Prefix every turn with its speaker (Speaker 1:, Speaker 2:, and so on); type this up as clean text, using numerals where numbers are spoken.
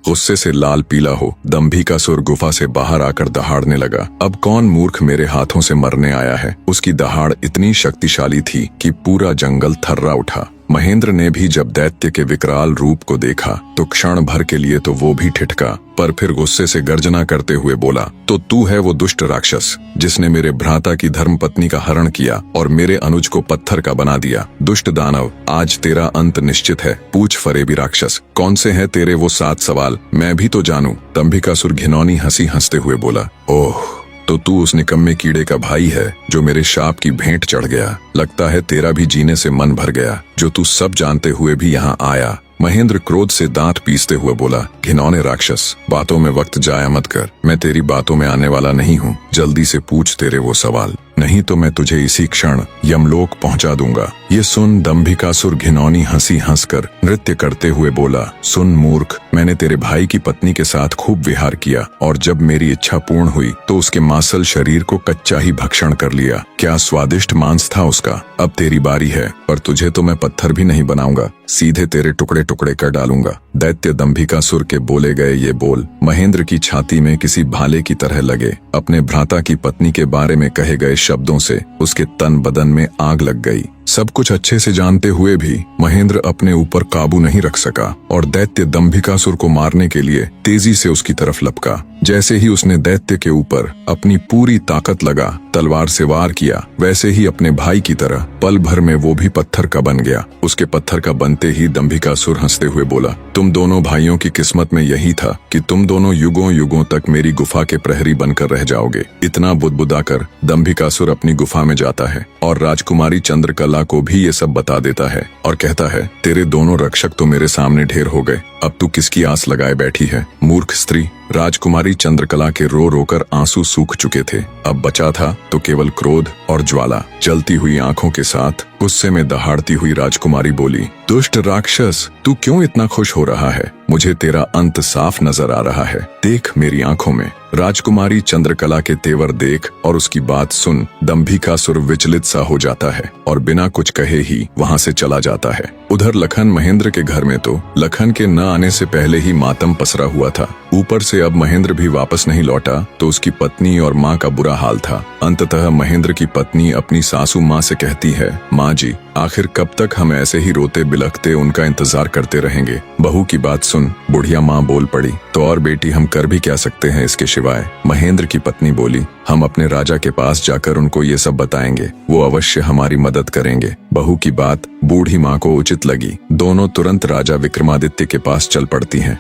Speaker 1: गुस्से से लाल पीला हो दंभिकासुर गुफा से बाहर आकर दहाड़ने लगा। अब कौन मूर्ख मेरे हाथों से मरने आया है। उसकी दहाड़ इतनी शक्तिशाली थी कि पूरा जंगल थर्रा उठा। महेंद्र ने भी जब दैत्य के विकराल रूप को देखा तो क्षण भर के लिए तो वो भी ठिठका, पर फिर गुस्से से गर्जना करते हुए बोला, तो तू है वो दुष्ट राक्षस जिसने मेरे भ्राता की धर्मपत्नी का हरण किया और मेरे अनुज को पत्थर का बना दिया। दुष्ट दानव, आज तेरा अंत निश्चित है। पूछ फरेबी राक्षस, कौन से हैं तेरे वो 7 सवाल, मैं भी तो जानूं। दंभिकासुर घिनौनी हंसी हंसते हुए बोला, ओह, तो तू उस निकम्मे कीड़े का भाई है जो मेरे शाप की भेंट चढ़ गया। लगता है तेरा भी जीने से मन भर गया, जो तू सब जानते हुए भी यहाँ आया। महेंद्र क्रोध से दांत पीसते हुए बोला, घिनौने राक्षस, बातों में वक्त जाया मत कर। मैं तेरी बातों में आने वाला नहीं हूँ। जल्दी से पूछ तेरे वो सवाल, नहीं तो मैं तुझे इसी क्षण यमलोक पहुंचा दूंगा। ये सुन दंभिकासुर घिनौनी हंसी हंसकर नृत्य करते हुए बोला, सुन मूर्ख, मैंने तेरे भाई की पत्नी के साथ खूब विहार किया और जब मेरी इच्छा पूर्ण हुई तो उसके मांसल शरीर को कच्चा ही भक्षण कर लिया। क्या स्वादिष्ट मांस था उसका। अब तेरी बारी है, पर तुझे तो मैं पत्थर भी नहीं बनाऊंगा, सीधे तेरे टुकड़े टुकड़े कर डालूंगा। दैत्य दंभिकासुर के बोले गए ये बोल महेंद्र की छाती में किसी भाले की तरह लगे। अपने भ्राता की पत्नी के बारे में कहे गए शब्दों से उसके तन बदन में आग लग गई। सब कुछ अच्छे से जानते हुए भी महेंद्र अपने ऊपर काबू नहीं रख सका और दैत्य दंभिकासुर को मारने के लिए तेजी से उसकी तरफ लपका। जैसे ही उसने दैत्य के ऊपर अपनी पूरी ताकत लगा तलवार से वार किया, वैसे ही अपने भाई की तरह पल भर में वो भी पत्थर का बन गया। उसके पत्थर का बनते ही दंभिकासुर हंसते हुए बोला, तुम दोनों भाइयों की किस्मत में यही था कि तुम दोनों युगों युगों तक मेरी गुफा के प्रहरी बनकर रह जाओगे। इतना बुदबुदाकर दंभिकासुर अपनी गुफा में जाता है और राजकुमारी चंद्रकला को भी ये सब बता देता है और कहता है, तेरे दोनों रक्षक तो मेरे सामने ढेर हो गए, अब तू किसकी आस लगाए बैठी है। मूर्ख स्त्री। राजकुमारी चंद्रकला के रो रोकर आंसू सूख चुके थे। अब बचा था तो केवल क्रोध और ज्वाला। जलती हुई आंखों के साथ गुस्से में दहाड़ती हुई राजकुमारी बोली, दुष्ट राक्षस, तू क्यों इतना खुश हो रहा है। मुझे तेरा अंत साफ नजर आ रहा है, देख मेरी आंखों में। राजकुमारी चंद्रकला के तेवर देख और उसकी बात सुन दंभिकासुर विचलित सा हो जाता है और बिना कुछ कहे ही वहां से चला जाता है। उधर लखन महेंद्र के घर में तो लखन के न आने से पहले ही मातम पसरा हुआ था। ऊपर से अब महेंद्र भी वापस नहीं लौटा तो उसकी पत्नी और माँ का बुरा हाल था। अंततः महेंद्र की पत्नी अपनी सासू माँ से कहती है, माँ जी, आखिर कब तक हम ऐसे ही रोते बिलखते उनका इंतजार करते रहेंगे। बहू की बात सुन बुढ़िया माँ बोल पड़ी, तो और बेटी हम कर भी क्या सकते हैं इसके सिवाय। महेंद्र की पत्नी बोली, हम अपने राजा के पास जाकर उनको ये सब बताएंगे, वो अवश्य हमारी मदद करेंगे। बहू की बात बूढ़ी माँ को उचित लगी। दोनों तुरंत राजा विक्रमादित्य के पास चल पड़ती हैं।